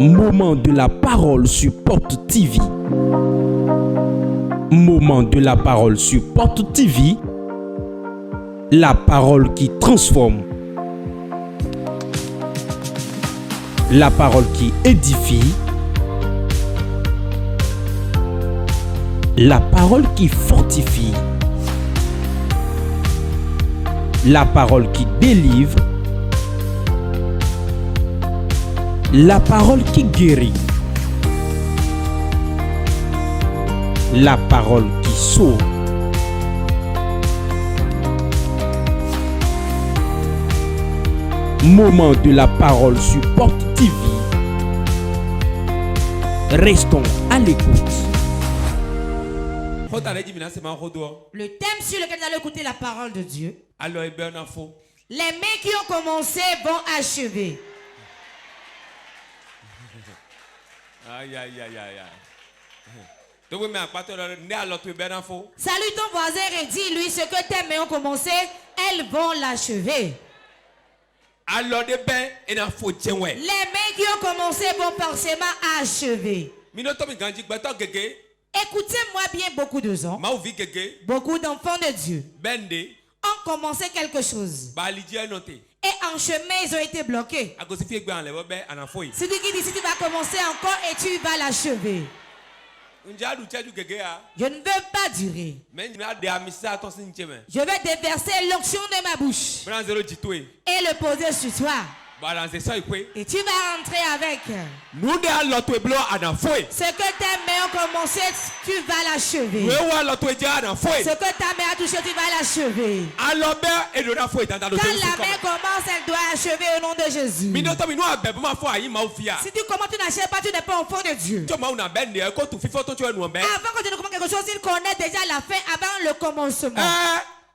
Moment de la parole sur Porte TV. Moment de la parole sur Porte TV. La parole qui transforme. La parole qui édifie. La parole qui fortifie. La parole qui délivre. La parole qui guérit. La parole qui sauve. Moment de la parole sur Porte TV. Restons à l'écoute. Le thème sur lequel nous allons écouter la parole de Dieu. Les mains qui ont commencé vont achever. Aïe, aïe, aïe, aïe, aïe. Salut ton voisin et dis-lui ce que tes mains ont commencé, elles vont l'achever. Les mains qui ont commencé vont forcément achever. Écoutez-moi bien, beaucoup de gens, beaucoup d'enfants de Dieu ont commencé quelque chose. Et en chemin, ils ont été bloqués. C'est lui qui dit si tu vas commencer encore et tu vas l'achever. Je ne veux pas durer. Je vais déverser l'onction de ma bouche et le poser sur toi. Et tu vas rentrer avec. Ce que tes mains ont commencé, tu vas l'achever. Ce que ta main a touché, tu vas l'achever. Quand la main commence, elle doit achever au nom de Jésus. Si tu commences, tu n'achèves pas, tu n'es pas enfant de Dieu. Avant que tu ne commences quelque chose, il connaît déjà la fin avant le commencement.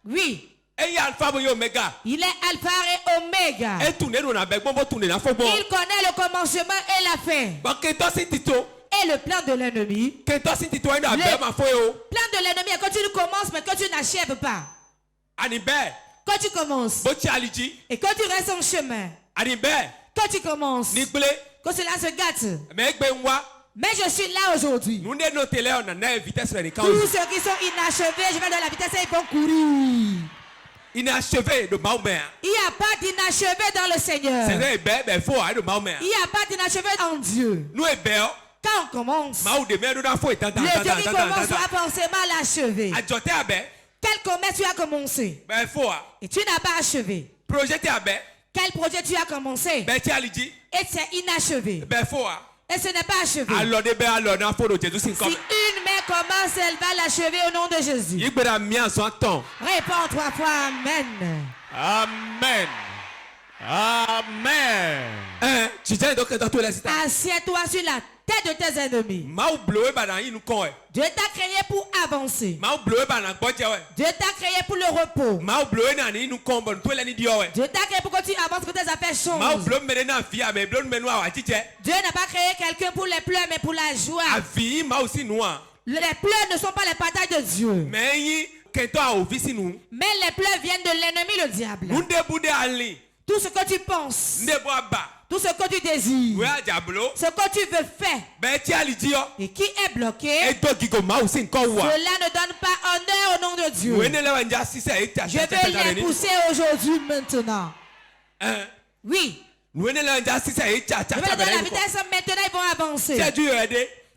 Oui. Il est alpha et oméga. Il connaît le commencement et la fin. Et le plan de l'ennemi. Le plan de l'ennemi est que tu commences mais que tu n'achèves pas. Quand tu commences et quand tu restes en chemin. Quand tu commences, que cela se gâte. Mais je suis là aujourd'hui. Tous ceux qui sont inachevés, je vais dans la vitesse et ils vont courir. Inachevé de Mahomet. Il n'y a pas d'inachevé dans le Seigneur. Il n'y a pas d'inachevé en Dieu. Quand on commence, le Dieu qui commence doit forcément l'achever. Quel commerce tu as commencé et tu n'as pas achevé? Quel projet tu as commencé et c'est inachevé? Et ce n'est pas achevé. Si une main commence, elle va l'achever au nom de Jésus. Réponds 3 fois Amen. Amen. Amen. Assieds-toi sur la tête de tes ennemis. Dieu t'a créé pour avancer. Dieu t'a créé pour le repos. Dieu t'a créé pour que tu avances, que tes affaires changent. Dieu n'a pas créé quelqu'un pour les pleurs mais pour la joie. Les pleurs ne sont pas les batailles de Dieu. Mais les pleurs viennent de l'ennemi, le diable. Tout ce que tu penses, tout ce que tu désires, ce que tu veux faire et qui est bloqué, cela ne donne pas honneur au nom de Dieu. Je vais les pousser aujourd'hui maintenant. Oui. Je vais leur donner la vitesse maintenant, ils vont avancer.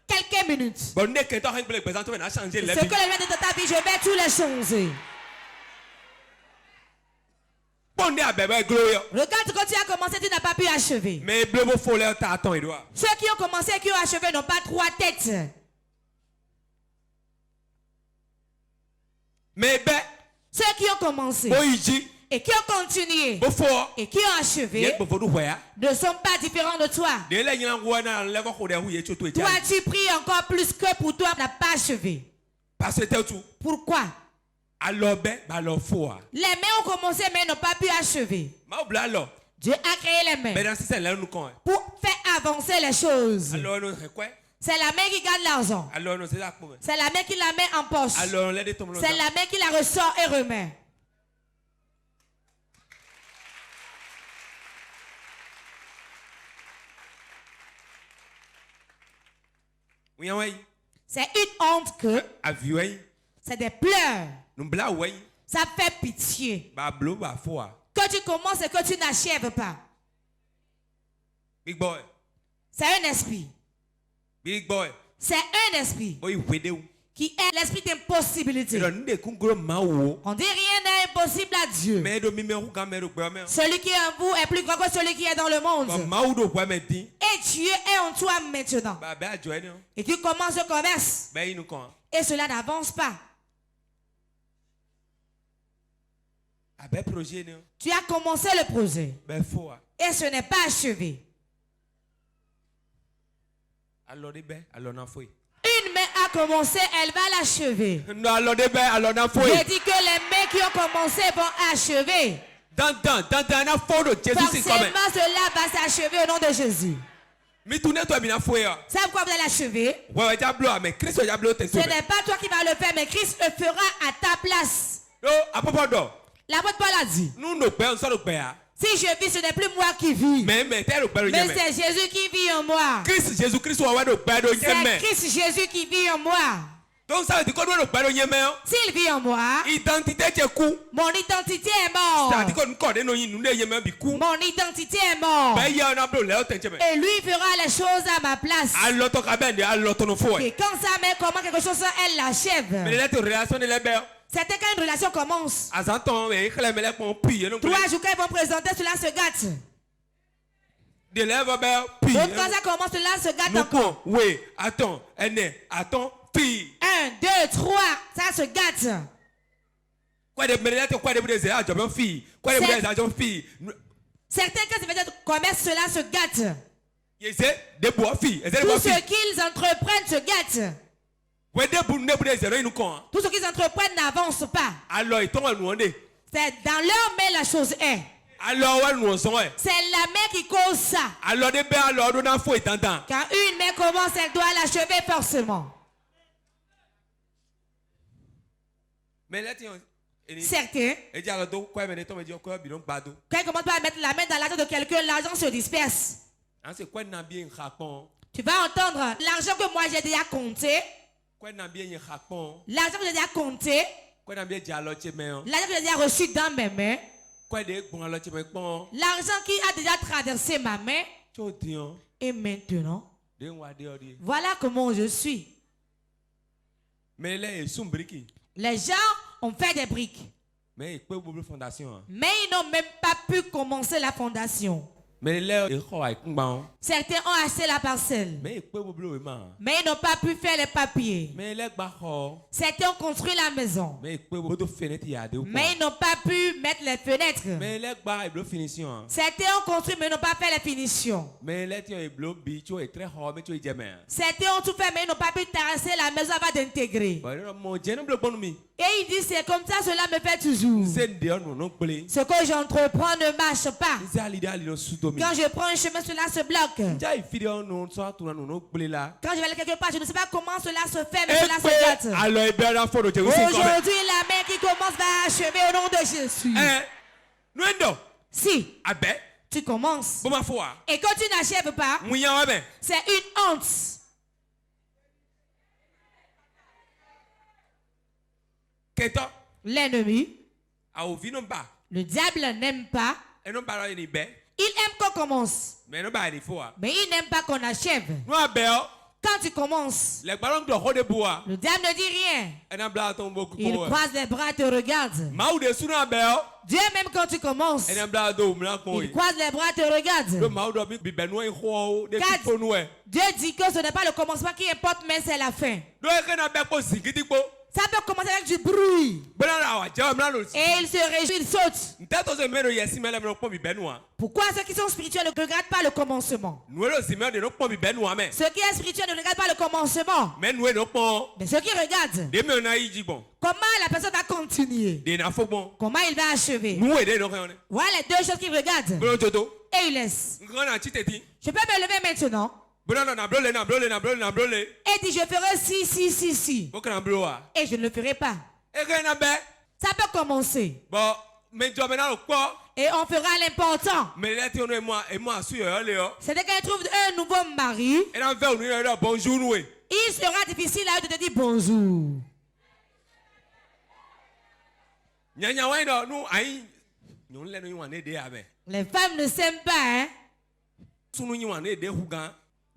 Quelques minutes. Ce que les gens de ta vie, je vais tout les changer. Regarde quand tu as commencé, tu n'as pas pu achever. Ceux qui ont commencé et qui ont achevé n'ont pas 3 têtes. Ceux qui ont commencé et qui ont continué et qui ont achevé ne sont pas différents de toi. Toi, tu pries encore plus que pour toi n'a pas achevé. Pourquoi? Les mains ont commencé mais n'ont pas pu achever. Dieu a créé les mains pour faire avancer les choses. C'est la main qui gagne l'argent. C'est la main qui la met en poche. C'est la main qui la ressort et remet. C'est une honte que c'est des pleurs. Ça fait pitié. Que tu commences et que tu n'achèves pas. Big boy. C'est un esprit. Big boy. C'est un esprit qui est l'esprit d'impossibilité. On dit rien n'est impossible à Dieu. Celui qui est en vous est plus grand que celui qui est dans le monde. Et Dieu est en toi maintenant. Et tu commences le commerce. Et cela n'avance pas. Tu as commencé le projet. Et ce n'est pas achevé. Une main a commencé, elle va l'achever. Je dis que les mains qui ont commencé vont achever. Forcément, cela va s'achever au nom de Jésus. C'est pourquoi vous allez achever. Ce n'est pas toi qui vas le faire, mais Christ le fera à ta place. L'apôtre Paul a dit, si je vis, ce n'est plus moi qui vis. Mais c'est Jésus qui vit en moi. C'est Christ Jésus qui vit en moi. S'il vit en moi, mon identité est morte. Mon identité est morte. Et lui fera les choses à ma place. Et quand sa mère commence quelque chose, elle l'achève. C'était quand une relation commence. 3 jours qu'ils vont présenter, cela se gâte. Donc quand ça commence, cela se gâte encore. 1, 2, 3, ça se gâte. Certains quand ils font commerce, cela se gâte. Tout ce qu'ils entreprennent se gâte. Tout ce qu'ils entreprennent n'avance pas. C'est dans leur main la chose est. C'est la main qui cause ça. Quand une main commence, elle doit l'achever forcément. Certains, quand ils commencent pas à mettre la main dans l'argent de quelqu'un, l'argent se disperse. Tu vas entendre l'argent que moi j'ai déjà compté. L'argent que j'ai déjà compté. L'argent que j'ai déjà reçu dans mes mains. L'argent qui a déjà traversé ma main. Et maintenant, voilà comment je suis. Les gens ont fait des briques. Mais ils n'ont même pas pu commencer la fondation. Certains ont acheté la parcelle. Mais ils n'ont pas pu faire les papiers. Certains ont construit la maison. Mais ils n'ont pas pu mettre les fenêtres. Certains ont construit mais ils n'ont pas fait les finitions. Certains ont tout fait mais ils n'ont pas pu terrasser la maison avant d'intégrer. Et il dit c'est comme ça cela me fait toujours. Ce que j'entreprends ne marche pas. Quand je prends un chemin, cela se bloque. Quand je vais aller quelque part, je ne sais pas comment cela se fait, mais cela se gâte. Aujourd'hui, la main qui commence va achever au nom de Jésus. Si tu commences et que tu n'achèves pas, c'est une honte. L'ennemi, le diable n'aime pas. Il aime qu'on commence. Mais il n'aime pas qu'on achève. Quand tu commences, le diable ne dit rien. Il croise les bras et te regarde. Dieu même quand tu commences, il croise les bras et te regarde. Car Dieu dit que ce n'est pas le commencement qui importe, mais c'est la fin. Ça peut commencer avec du bruit. Et il se réjouit, il saute. Pourquoi ceux qui sont spirituels ne regardent pas le commencement? Ceux qui sont spirituels ne regardent pas le commencement. Mais ceux qui regardent, comment la personne va continuer? Comment il va achever? Voilà les deux choses qu'il regarde. Et il laisse. Je peux me lever maintenant. Et dit je ferai si. Et je ne le ferai pas. Ça peut commencer. Et on fera l'important. C'est dès qu'elle trouve un nouveau mari. Il sera difficile à eux de te dire bonjour. Les femmes ne s'aiment pas, hein?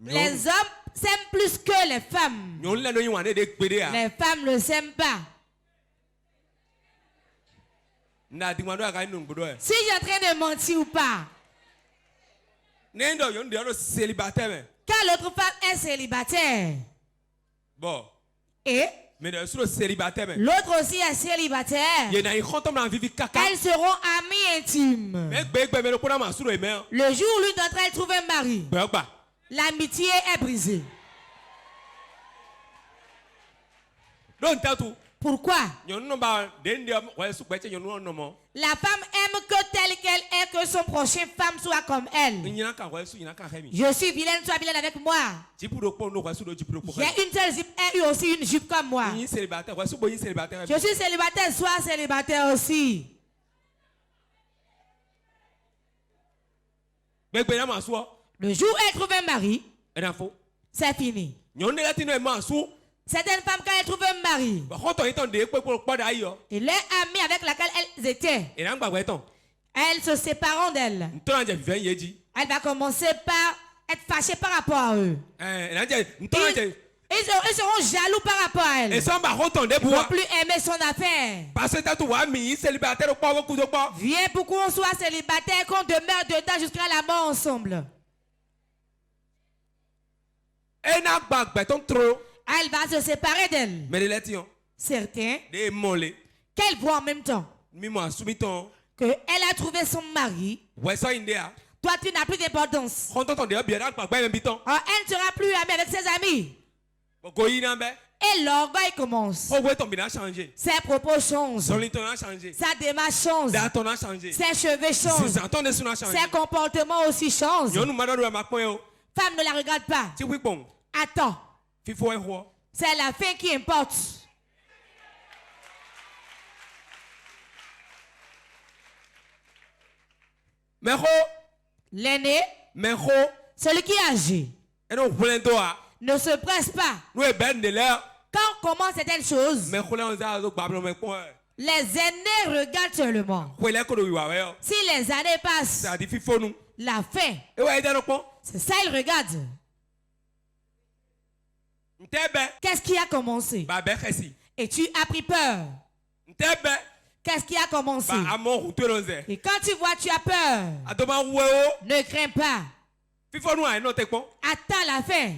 Les hommes s'aiment plus que les femmes. Les femmes ne s'aiment pas. Si j'ai en train de mentir ou pas? Quand l'autre femme est célibataire. Bon. Et mais l'autre aussi est célibataire. Elles seront amies intimes. Le jour où l'une d'entre elles trouve un mari, l'amitié est brisée. Pourquoi? La femme aime que telle qu'elle est, que son prochain femme soit comme elle. Je suis vilaine, sois vilaine avec moi. J'ai une seule jupe, elle a aussi une jupe comme moi. Je suis célibataire, sois célibataire aussi. Le jour où elle trouve un mari, c'est fini. Certaines femmes, quand elles trouvent un mari, et leur amie avec laquelle elles étaient, elles se séparent d'elle. Elle va commencer par être fâchée par rapport à eux. Ils seront jaloux par rapport à elle. Ils ne vont plus aimer son affaire. Viens pour qu'on soit célibataire, qu'on demeure dedans jusqu'à la mort ensemble. Elle va se séparer d'elle. Certains, qu'elle voit en même temps qu'elle a trouvé son mari. Toi, tu n'as plus d'importance. Elle ne sera plus amie avec ses amis. Et l'orgueil commence. Ses propos changent. Sa démarche change. Ses cheveux changent. Ses comportements aussi changent. Femme, ne la regarde pas. Attends. C'est la fin qui importe. L'aîné, celui qui agit, ne se presse pas. Quand on commence certaines choses, les aînés regardent seulement. Si les années passent, la fin, c'est ça ils regardent. Qu'est-ce qui a commencé? Et tu as pris peur. Qu'est-ce qui a commencé? Et quand tu vois, tu as peur. Ne crains pas. Attends la fin.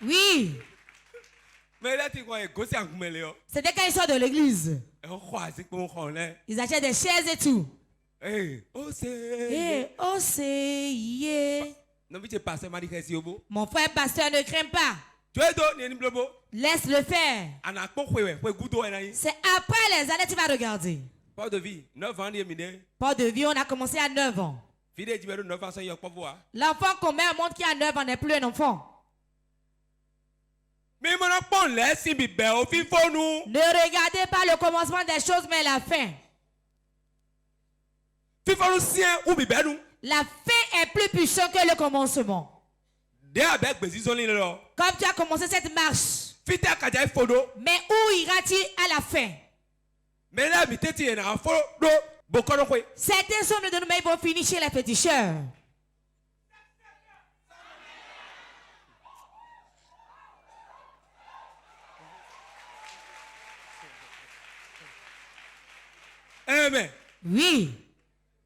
Oui. C'était quand ils sortent de l'église. Ils achètent des chaises et tout. Mon frère pasteur, ne crains pas. Laisse-le faire. C'est après les années que tu vas regarder. Port de vie, 9 ans. Port de vie, on a commencé à 9 ans. L'enfant qu'on met au monde qui a 9 ans n'est plus un enfant. Ne regardez pas le commencement des choses, mais la fin. La fin est plus puissante que le commencement. Comme tu as commencé cette marche, mais où iras-tu à la fin? Certains sont de nous, mais ils vont finir chez les féticheurs. Amen. Oui.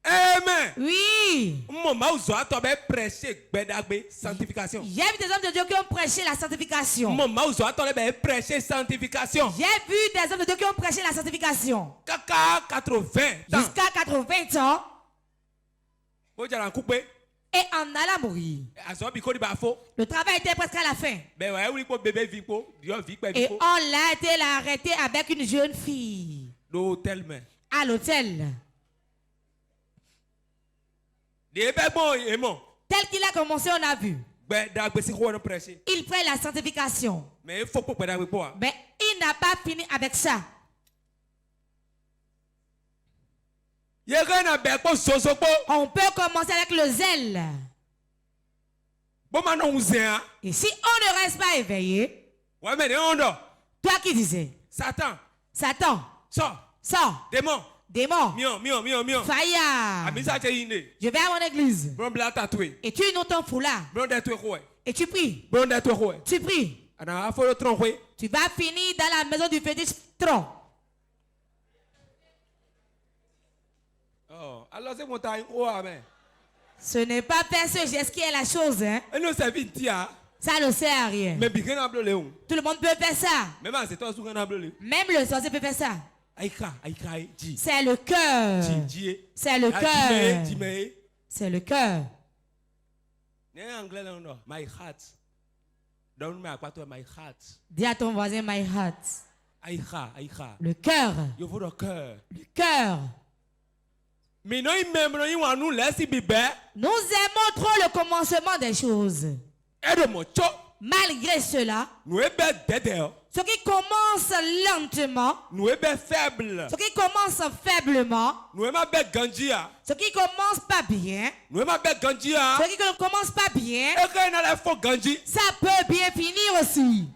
Amen. Oui. Il y a vu des hommes de Dieu qui ont prêché la sanctification. J'ai vu des hommes de Dieu qui ont prêché la sanctification. Jusqu'à 80 ans. Et en allant mourir. Le travail était presque à la fin. Et on l'a été arrêté avec une jeune fille. À l'hôtel. Tel qu'il a commencé, on a vu. Il prête la sanctification. Mais il n'a pas fini avec ça. On peut commencer avec le zèle. Et si on ne reste pas éveillé, toi qui disais, Satan, sors, démon, fire, je vais à mon église. Et tu nous ton foulard. Et tu pries. Tu pries. Tu vas finir dans la maison du fétiche tronc. Oh, alors c'est mon time. Oh, amen. Ce n'est pas faire ce geste qui est la chose. Hein? Ça ne sert à rien. Mais tout le monde peut faire ça. Même le sorcier peut faire ça. C'est le cœur. C'est le cœur. C'est le cœur. My heart. My heart. Dis à ton voisin, my heart. Le cœur. Le cœur. Nous aimons trop le commencement des choses. Malgré cela, ce qui commence lentement, ce qui commence faiblement, ce qui commence pas bien, ce qui ne commence pas bien, ça peut bien finir aussi.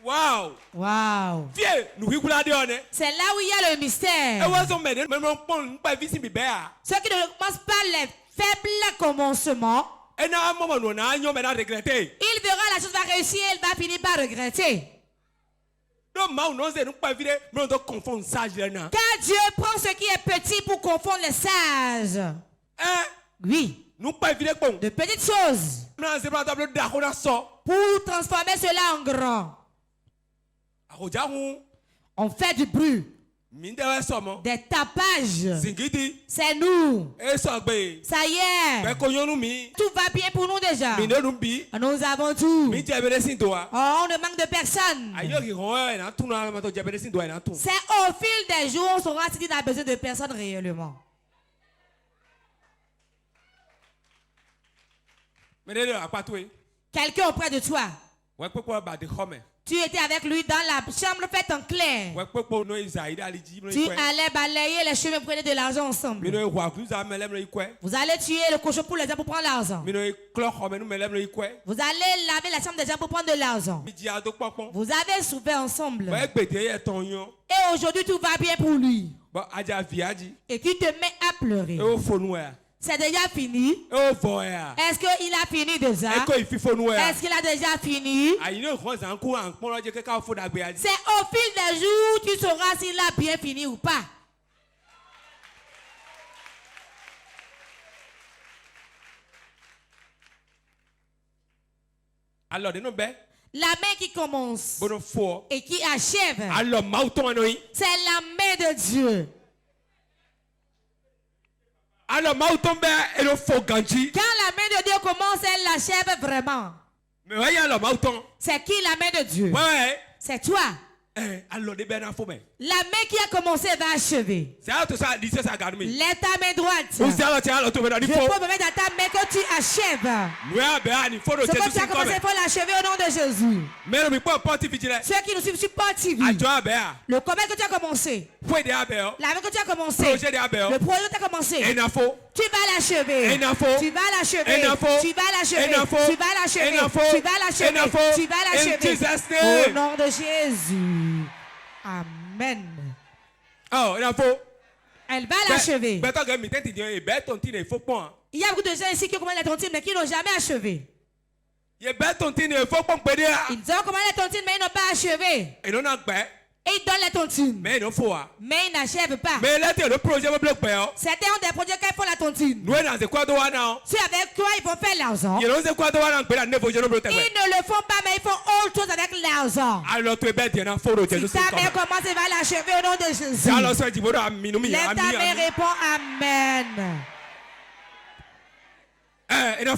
Wow. Wow. C'est là où il y a le mystère. Ceux qui ne commencent pas les faibles commencements, il verra la chose va réussir, il va finir par regretter. Car Dieu prend ce qui est petit pour confondre les sages. Oui. De petites choses. Pour transformer cela en grand. On fait du bruit. Des tapages. C'est nous. Ça y est. Tout va bien pour nous déjà. Nous avons tout. Oh, on ne manque de personne. C'est au fil des jours on saura si tu as besoin de personnes réellement. Quelqu'un auprès de toi. Tu étais avec lui dans la chambre faite en clair. Tu allais balayer les chemins, prenez de l'argent ensemble. Vous allez tuer le cochon pour les gens pour prendre l'argent. Vous allez laver la chambre des gens pour prendre de l'argent. Vous avez souffert ensemble. Et aujourd'hui tout va bien pour lui. Et tu te mets à pleurer. C'est déjà fini. Est-ce qu'il a fini déjà? Est-ce qu'il a déjà fini? C'est au fil des jours tu sauras s'il a bien fini ou pas. Alors, la main qui commence et qui achève, c'est la main de Dieu. Quand la main de Dieu commence, elle l'achève vraiment. C'est qui la main de Dieu? C'est toi. La main qui a commencé va achever. Lève ta main droite. Je peux me mettre dans ta main que tu achèves. Ce que tu as commencé, il faut l'achever au nom de Jésus. Ceux qui nous suivent sur Port TV. Le commerce que tu as commencé. La main que tu as commencé. Le projet que tu as commencé. Tu vas l'achever. Tu vas l'achever. Tu vas l'achever. Tu vas l'achever. Tu vas l'achever. Tu vas l'achever. Au nom de Jésus. Amen. Oh, elle va l'achever. Il y a beaucoup de gens ici qui ont commandé les tontines mais qui n'ont jamais achevé. Ils ont commandé les tontines mais ils n'ont pas achevé. Et ils donnent les tontines. Mais ils n'achèvent pas. Certains ont des projets quand ils font la tontine. Si avec quoi ils vont faire l'argent. Ils ne le font pas mais ils font autre chose avec l'argent. Si ta mère commence, elle va l'achever au nom de Jésus. Lève ta mère répond Amen. Elle va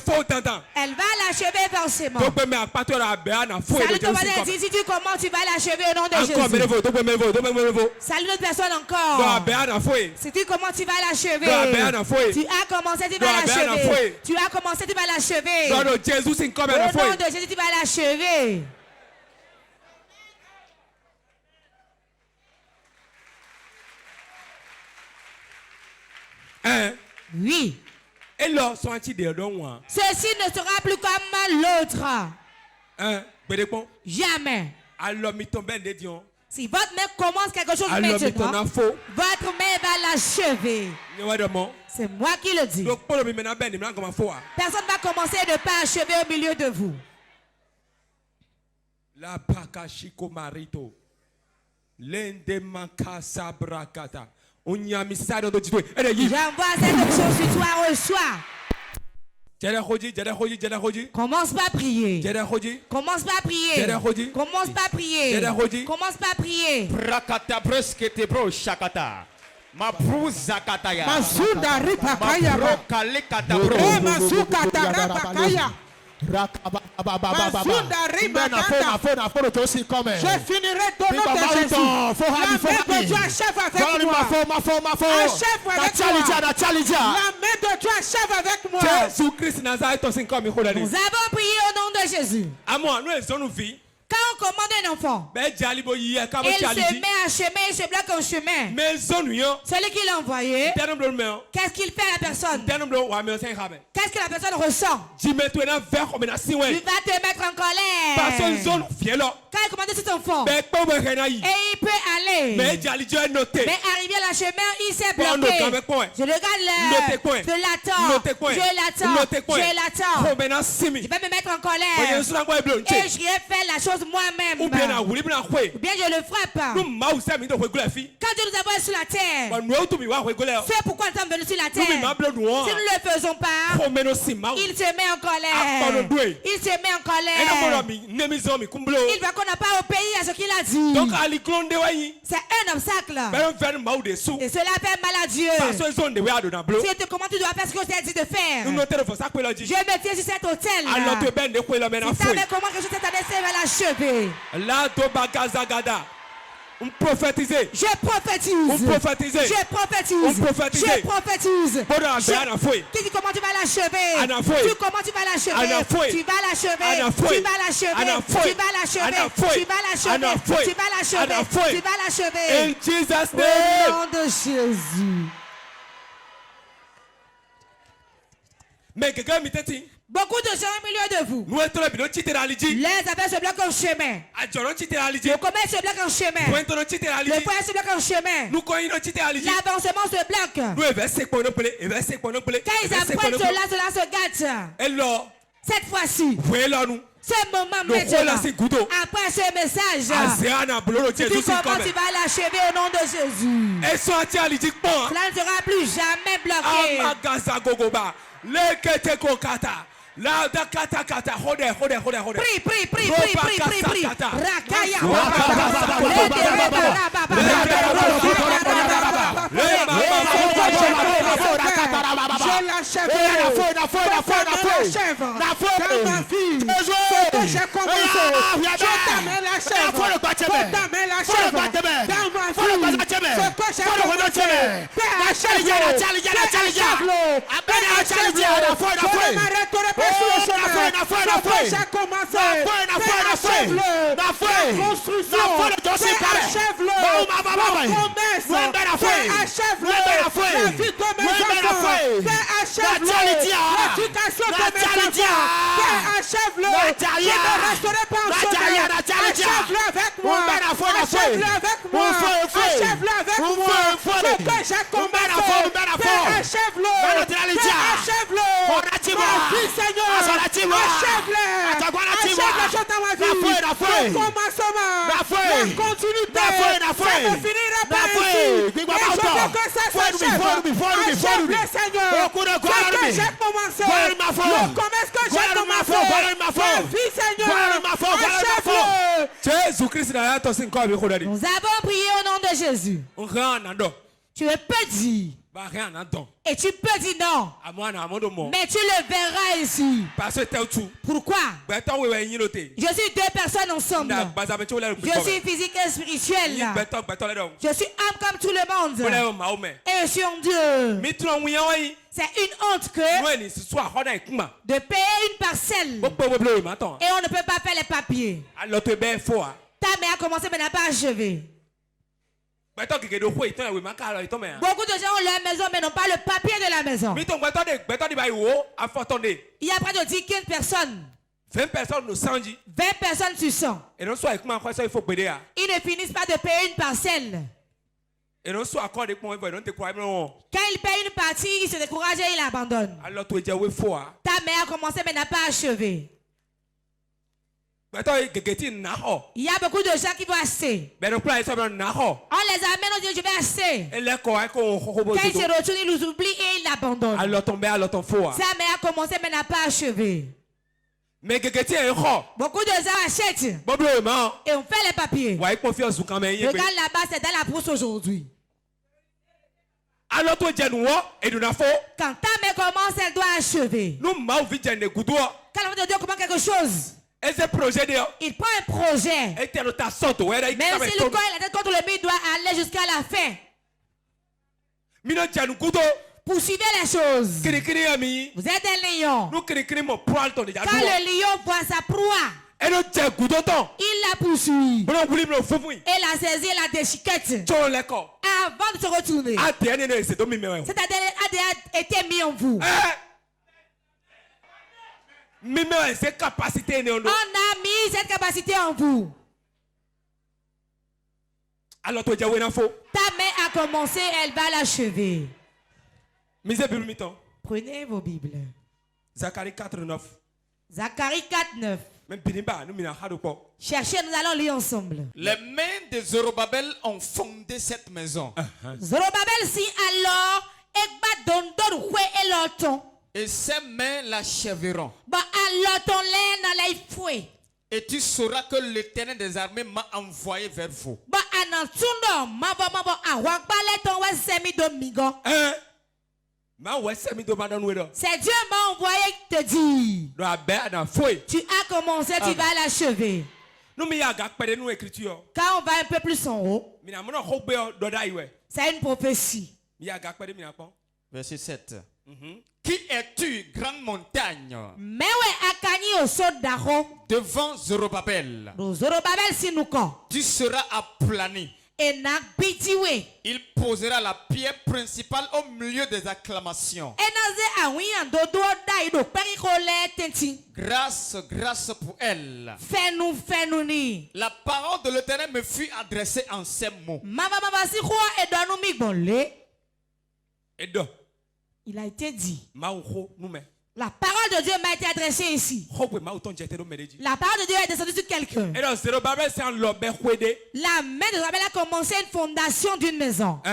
l'achever forcément. Salut ton voisin, si tu commences, tu vas l'achever au nom de Jésus. Salut l'autre personne encore. Si tu commences, tu vas l'achever. Tu as commencé, tu vas l'achever. Tu as commencé, tu vas l'achever. Au nom de Jésus, tu vas l'achever. Oui. Ceci ne sera plus comme l'autre. Jamais. Si votre main commence quelque chose maintenant, votre main va l'achever. C'est moi qui le dis. Personne ne va commencer de ne pas achever au milieu de vous. La pakashiko marito. Lende makasa brakata. J'envoie cette option sur toi, reçois. Commence pas à prier. Commence pas à prier. Commence pas à prier. Commence pas à prier. Brakata breskete bro shakata. Ma bruza kataya. Masuda ripakaya. Rokalekata bro. Masukata rapakaya. Je finirai ton nom de Jésus. La main de Dieu achève avec moi. Achève avec moi. La main de Dieu achève avec moi. Nous avons prié au nom de Jésus. Quand on commande un enfant, il se met à chemin, il se bloque en chemin. Celui qui l'a envoyé, qu'est-ce qu'il fait à la personne? Qu'est-ce que la personne ressent? Il va te mettre en colère. Quand il commande cet enfant, et il peut aller. Mais arrivé à la chemin, il s'est bloqué. Je regarde l'heure. Je l'attends. Il va me mettre en colère. Et je refais la chose moi-même. Ou bien je le frappe. Quand Dieu nous a envoyés sur la terre, c'est pourquoi nous sommes venus sur la terre. Si nous ne le faisons pas, il se met en colère. Il se met en colère. Il va qu'on n'a pas obéi à ce qu'il a dit. C'est un obstacle. Et cela fait mal à Dieu. C'est comment tu dois faire ce que je t'ai dit de faire. Je me tiens sur cet hôtel. Si tu avais comment que je t'ai dit, c'est la cheville. Je prophétise. Je prophétise. Qui dit comment tu vas l'achever? Comment tu vas l'achever? Tu vas l'achever. Tu vas l'achever. Tu vas l'achever. Tu vas l'achever. Tu vas l'achever. Tu vas l'achever. In Jesus' Au name. nom de Jésus. Mais quelqu'un m'a dit. Beaucoup de gens au milieu de vous. Les affaires se bloquent en chemin. Le commerce se bloque en chemin. Le foyer se bloque en chemin. L'avancement se bloque. Quand ils apprennent cela se gâte. Cette fois-ci, ce moment maintenant, après ce message, tu dis comment tu vas l'achever au nom de Jésus. Cela ne sera plus jamais bloqué. Prie. Rakaya. Je l'achève. Dans ma vie, ce que j'ai commencé, je t'amène l'achève. Dans ma vie, ce que j'ai commencé, Père, achève-le. Je ne m'arrêterai pas sur le chemin. Ce que j'ai commencé, Père, achève-le. La construction, Père, achève-le. La promesse, Père, achève-le. La vie de mes enfants, Père, achève-le. L'éducation de mes enfants, Père, achève-le. Je ne resterai pas en chemin. Achève-le avec moi. Achève-le avec moi. Achève-le avec moi. Ce que j'ai commencé, Père, achève-le. Père, achève-le. Ma vie, Seigneur, achève-le. Achève les choses dans ma vie. Le commencement, la continuité, ça ne finira pas ainsi. Et je veux que ça s'achève. Achève-le, Seigneur. Ce que j'ai commencé, le commerce que j'ai commencé, ma vie, Seigneur, achève-le. Nous avons prié au nom de Jésus. Tu peux dire. Et tu peux dire non. Mais tu le verras ici. Pourquoi? Je suis deux personnes ensemble. Je suis physique et spirituel. Je suis âme comme tout le monde. Et je suis en Dieu. C'est une honte que de payer une parcelle. Et on ne peut pas faire les papiers. Ta mère a commencé mais n'a pas achevé. Beaucoup de gens ont leur maison mais n'ont pas le papier de la maison. Il y a près de 10 15 personnes. 20 personnes nous 100 dit. 20 personnes sur 100. Et non soit avec moi quoi ça il faut payer. Ils ne finissent pas de payer une parcelle. Et non soit accord avec moi ils vont te croire non. Quand ils payent une partie, ils se découragent et ils abandonnent. Alors tu dis oui faut. Ta mère a commencé mais n'a pas achevé. Il y a beaucoup de gens qui vont acheter. On les amène, on dit je vais acheter. Quand ils se retournent, ils nous oublient et ils l'abandonnent. Sa mère a commencé mais n'a pas achevé. Beaucoup de gens achètent. Et on fait les papiers. Regarde là-bas, c'est dans la brousse aujourd'hui. Quand ta mère commence, elle doit achever. Quand l'enfant de Dieu commence quelque chose, il prend un projet. Même si le corps est la tête contre le mur, il doit aller jusqu'à la fin. Poursuivez les choses. Vous êtes un lion. Quand le lion voit sa proie, il la poursuit. Et la saisit, la déchiquette. Avant de se retourner. C'est-à-dire, ADN a été mis en vous. On a mis cette capacité en vous. Ta mère a commencé, elle va l'achever. Prenez vos Bibles. Zacharie 4:9. Zacharie 4:9. Cherchez, nous allons lire ensemble. Les mains de Zorobabel ont fondé cette maison. Zorobabel si alors et ces mains l'achèveront. Et tu sauras que l'Éternel des armées m'a envoyé vers vous. C'est Dieu m'a envoyé te dire. Tu as commencé, tu vas l'achever. Quand on va un peu plus en haut, c'est une prophétie. Verset 7. Qui es-tu, grande montagne? Devant Zorobabel. Tu seras aplani. Il posera la pierre principale au milieu des acclamations. Grâce, grâce pour elle. La parole de l'Éternel me fut adressée en ces mots. Il a été dit. La parole de Dieu m'a été adressée ici. La parole de Dieu est descendue sur quelqu'un. La main de Zorobabel a commencé une fondation d'une maison. Il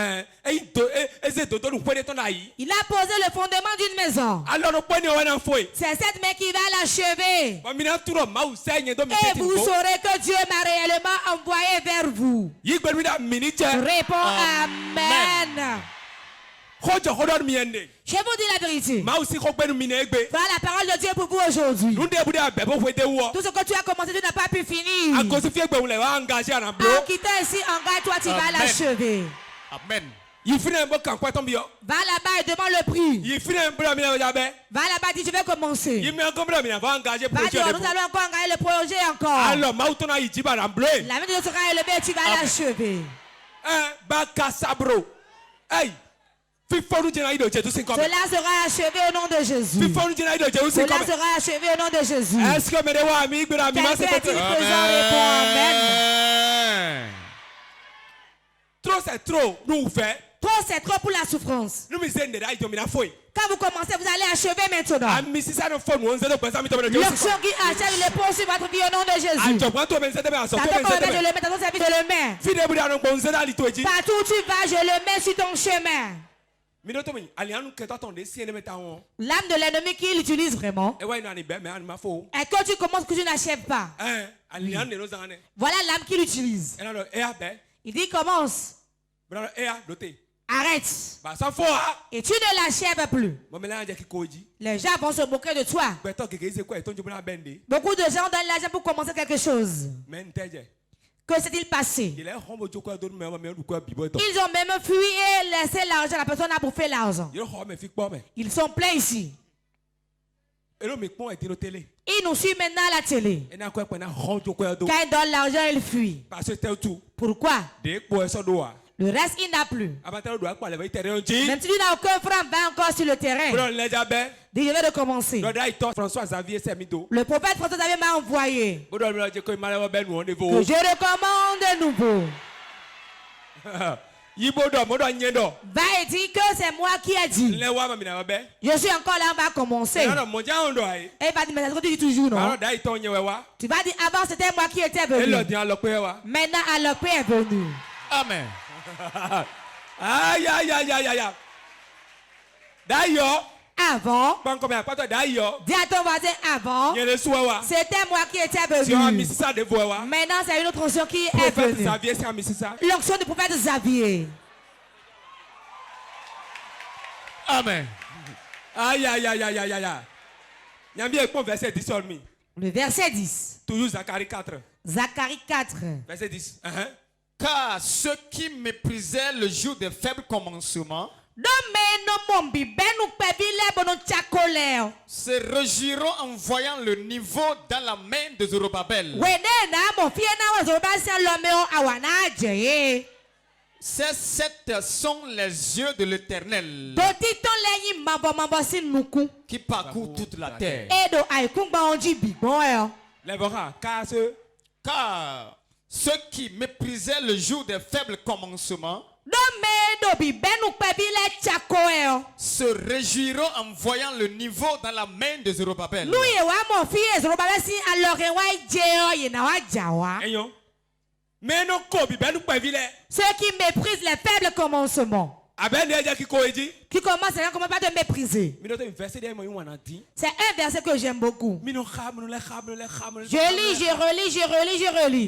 a posé le fondement d'une maison. C'est cette main qui va l'achever. Et vous saurez que Dieu m'a réellement envoyé vers vous. Réponds Amen. Je vous dis la vérité. Voilà la parole de Dieu pour vous aujourd'hui. Tout ce que tu as commencé, tu n'as pas pu finir. En quittant ici, engage-toi, tu vas l'achever. Amen. Va là-bas et demande le prix. Va là-bas, dis je vais commencer. Va dire, nous allons encore engager le projet encore. La main de Dieu sera élevée et tu vas l'achever. Cela sera achevé au nom de Jésus. Cela sera achevé au nom de Jésus. Quelqu'un est-il présent? Répond Amen. Trop c'est trop, nous fait. Trop c'est trop pour la souffrance. Quand vous commencez, vous allez achever maintenant. L'action qui achève, il est poursuit votre vie au nom de Jésus. Je le mets dans ton service, je le mets. Partout où tu vas, je le mets sur ton chemin. L'âme de l'ennemi qui l'utilise vraiment. Et quand tu commences que tu n'achèves pas. Voilà l'âme qui l'utilise. Il dit commence. Arrête. Et tu ne l'achèves plus. Les gens vont se moquer de toi. Beaucoup de gens donnent l'argent pour commencer quelque chose. Que s'est-il passé? Ils ont même fui et laissé l'argent. La personne a bouffé l'argent. Ils sont pleins ici. Ils nous suivent maintenant à la télé. Quand ils donnent l'argent, ils fuient. Pourquoi? Le reste, il n'a plus. Même si tu n'as aucun franc, va encore sur le terrain. Dis, je vais recommencer. Le prophète François Xavier m'a envoyé que je recommande de nouveau. Va et dis que c'est moi qui ai dit. Je suis encore là, on va commencer. Et il va dire, mais est-ce que tu dis toujours non? Tu vas dire, avant c'était moi qui étais venu. Maintenant, Alokpe est venu. Amen. Aïe, aïe, aïe, aïe, aïe. D'ailleurs, avant, dis à ton voisin avant, c'était moi qui étais venu. Maintenant, c'est une autre onction qui est venue. L'onction du prophète Xavier. Amen. Aïe, aïe, aïe, aïe, aïe, aïe. Le verset 10. Toujours Zacharie 4. Zacharie 4. Verset 10. Car ceux qui méprisaient le jour des faibles commencements se réjouiront en voyant le niveau dans la main de Zorobabel. Ces sept sont les yeux de l'Éternel qui parcourent toute la terre. Car ceux qui méprisaient le jour des faibles commencements se réjouiront en voyant le niveau dans la main de Zorobabel. Ceux qui méprisent les faibles commencements. Qui commence à comment pas te mépriser. C'est un verset que j'aime beaucoup. Je lis, je relis, je relis, je relis.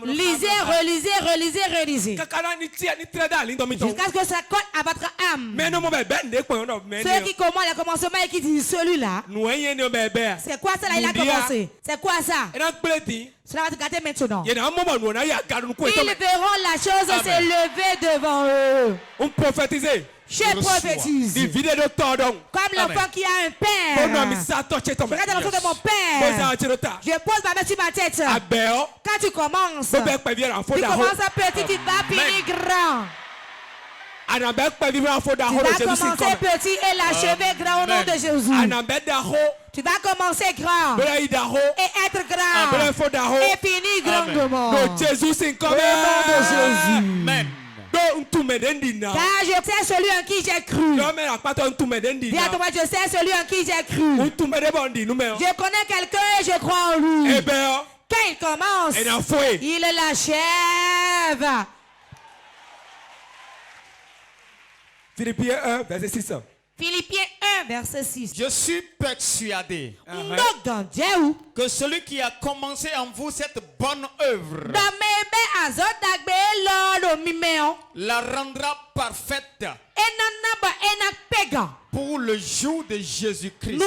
Lisez, relisez, relisez, relisez. Jusqu'à ce que ça colle à votre âme. Ceux qui commencent le commencement et qui disent celui-là. C'est quoi ça là, il a commencé? C'est quoi ça? Cela va te gâter maintenant. Ils verront la chose s'élever devant eux. On prophétisait. Je prophétise. Comme l'enfant qui a un père. Regarde l'enfant de mon père. Je pose ma main sur ma tête. Quand tu commences, tu commences à petit, tu vas finir grand. Tu vas commencer petit et l'achever grand au nom de Jésus. Tu vas commencer grand et être grand et finir grandement. Au nom de Jésus. Car je sais celui en qui j'ai cru. Dis à toi, je sais celui en qui j'ai cru. Je connais quelqu'un et je crois en lui. Quand il commence, il l'achève. Philippiens 1, verset 6. Philippiens 1, verset 6. Je suis persuadé que celui qui a commencé en vous cette bonne œuvre la rendra parfaite pour le jour de Jésus-Christ.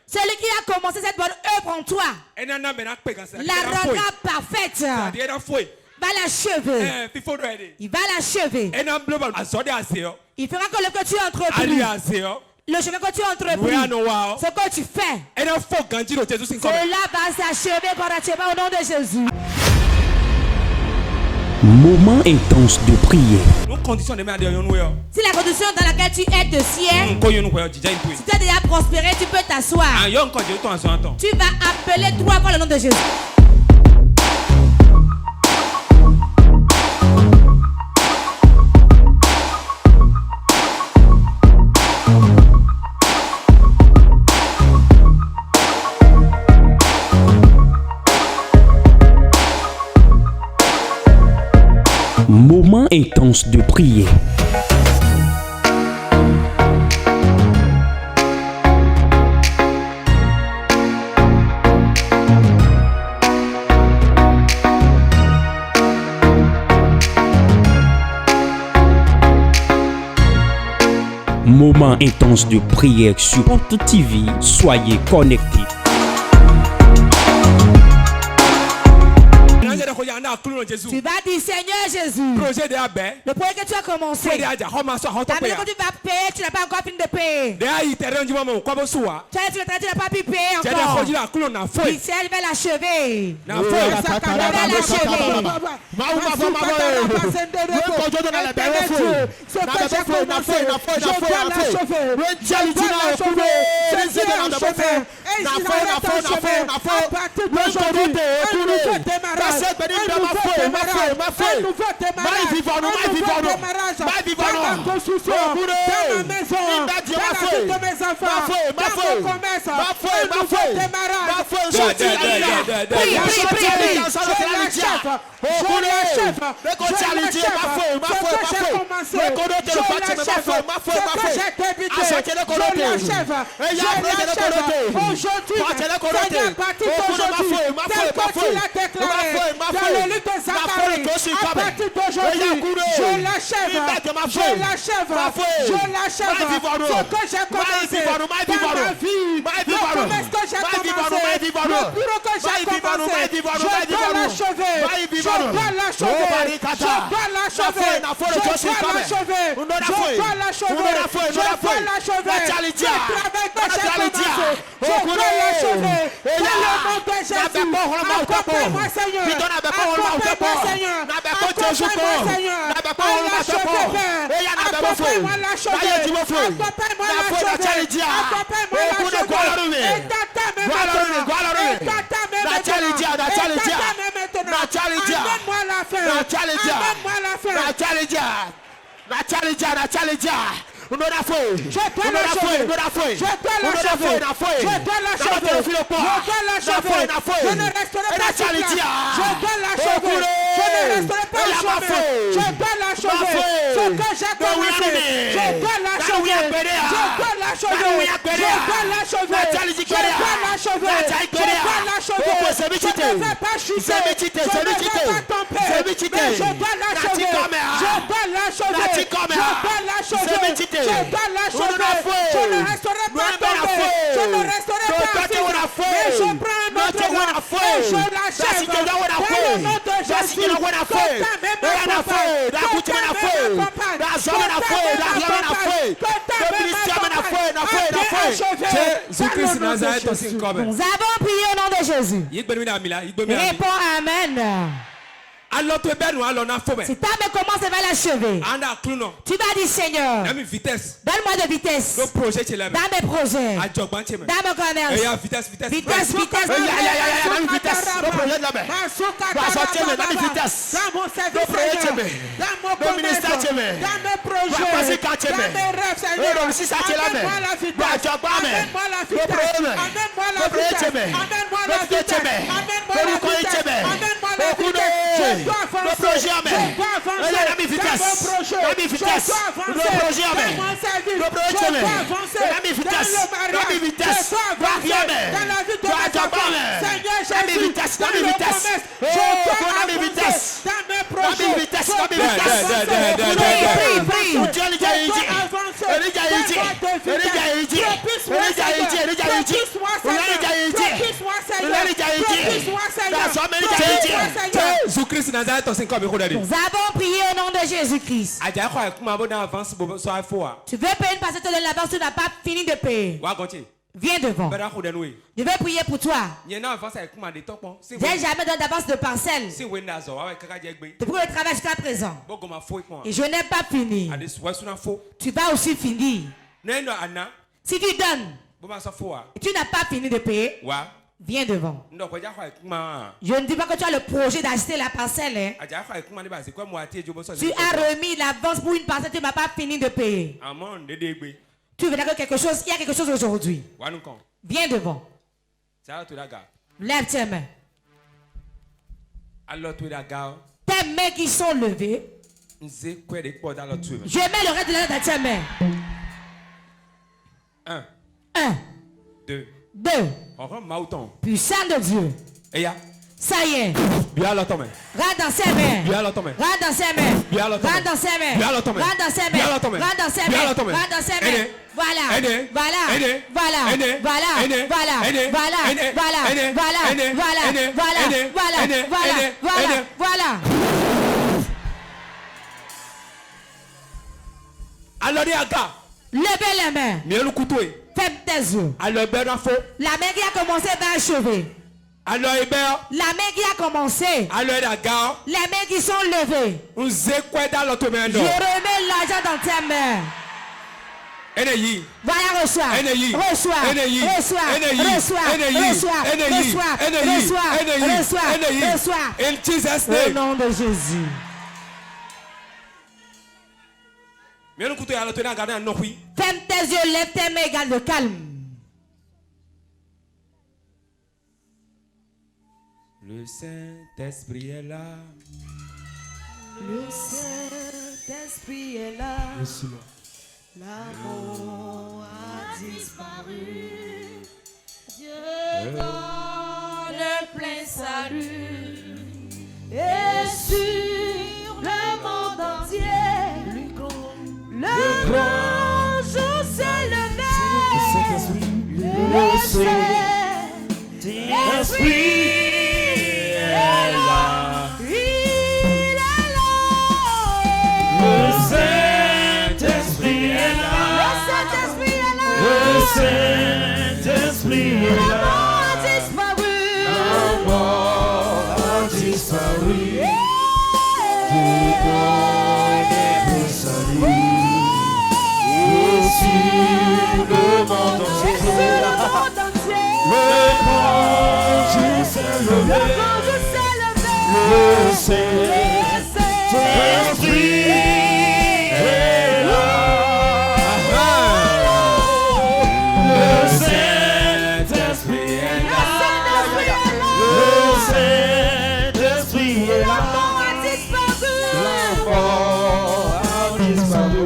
Celui qui a commencé cette bonne œuvre en toi la rendra parfaite. Va l'achever. Il va l'achever. Il fera que le que tu as entrepris, le chemin que tu as entrepris, ce que tu fais, cela va s'achever correctement au nom de Jésus. Moment intense de prière. Si la condition dans laquelle tu es de ciel, si tu as déjà prospéré, tu peux t'asseoir. Tu vas appeler 3 fois le nom de Jésus. Moment intense de prière. Moment intense de prière sur Porte TV. Soyez connectés. Tu vas dire, Seigneur Jésus, le projet que tu as commencé, la manière que tu vas payer, tu n'as pas encore fini de payer. Tu n'as pas pu payer encore. Il s'est va l'achever. Nous avons prié au nom de Jésus. Réponds Amen. Si ta main commence, elle va l'achever. Tu vas dire, Seigneur, donne-moi de vitesse dans mes projets, dans mon commerce. Vitesse. Nous avons prié au nom de Jésus-Christ. Tu veux payer une parcelle de l'avance, tu n'as pas fini de payer. Viens devant. Je vais prier pour toi. J'ai jamais donné d'avance de parcelle. Depuis le travail jusqu'à présent. Et je n'ai pas fini. Tu vas aussi finir. Si tu donnes et tu n'as pas fini de payer, viens devant. Je ne dis pas que tu as le projet d'acheter la parcelle. Hein. Tu as remis l'avance pour une parcelle, tu n'as pas fini de payer. Tu veux dire que il y a quelque chose aujourd'hui. Viens devant. Lève tes mains. Tes mains qui sont levées. Je mets le reste de la dans tes mains. 1. 2. Puissant de Dieu. Ça y est. Bien alors ton main. Rentre dans ses mains. Bien alors ton main. Rentre dans ses mains. Bien alors ton main. Rentre dans ses mains. Bien alors ton main. Rentre dans ses mains. Bien alors ton main. Rentre dans ses Bien mains. alors ton main. Rentre dans ses mains. Aîné. Voilà. Aîné. Voilà. Aîné. Voilà. Aîné. Voilà. Aîné. Voilà. Aîné. Voilà. Aîné. Voilà. Aîné. Voilà. Aîné. Voilà. Aîné. Voilà. Aîné. Voilà. Aîné. Voilà. Aîné. Voilà. Aîné. Voilà. Alors, Diaga. Levez les mains. Mieux le couteau. Ferme tes yeux. Alors, ben, la faux. La main qui a commencé va achever. Alors, Hébert. La main qui a commencé. Alors, la gare. Les mains qui sont levées. On sait quoi dans l'autre main. Je remets l'argent dans tes mains. Énergie. Voilà, reçois. Énergie. Reçois. Énergie. Reçois. Énergie. Reçois. Énergie. Reçois. Énergie. Reçois. Énergie. Reçois. Énergie. Reçois. Énergie. Reçois. In Jesus' Au name. nom de Jésus. Mieux le couteau. Alors, tu as regardé un nom. Ferme tes yeux, lève tes mains, garde le calme. Le Saint-Esprit est là. Le Saint-Esprit est là. L'amour a disparu. Dieu donne plein salut. Et sur le monde entier, le grand jour s'est levé. Le Saint-Esprit est là. Il est là. Le Saint-Esprit est là. Le Saint-Esprit est là. Le Saint-Esprit est là. La mort a disparu. Dieu donne le salut. Et sur le monde entier, le grand jour s'est levé. Le Saint-Esprit est là. Le Saint-Esprit est là. Le Saint-Esprit est là. La mort a disparu.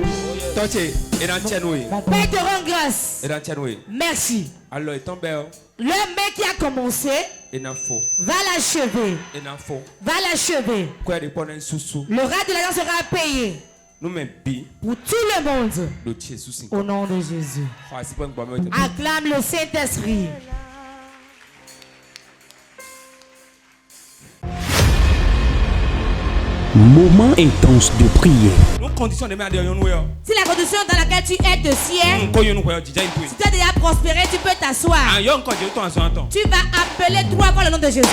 Toché. Et dans Tchénoui. Mon Père te rend grâce. Et dans Tchénoui. Merci. Alors, il tombe. Le mec qui a commencé Et dans faux. va l'achever. Et dans faux. Va l'achever. Quoi répondre un sous-sous. Le reste de l'argent sera payé Nous même bi. pour tout le monde. Le tché sous 5. Au nom de Jésus. Ah, c'est pas un bon. Acclame le Saint-Esprit. Moment intense de prière. Nous conditions de merde derrière nous. Si la condition dans laquelle tu es te sied, Nous nous déjà une si tu as déjà prospéré, tu peux t'asseoir. Ah, yo encore de temps en temps. Tu vas appeler 3 fois le nom de Jésus.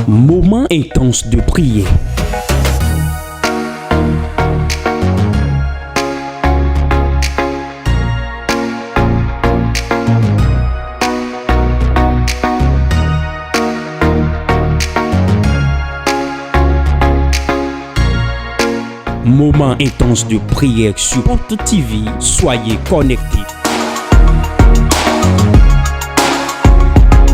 Moment intense de prière. Moment intense de prière sur Porte TV. Soyez connectés.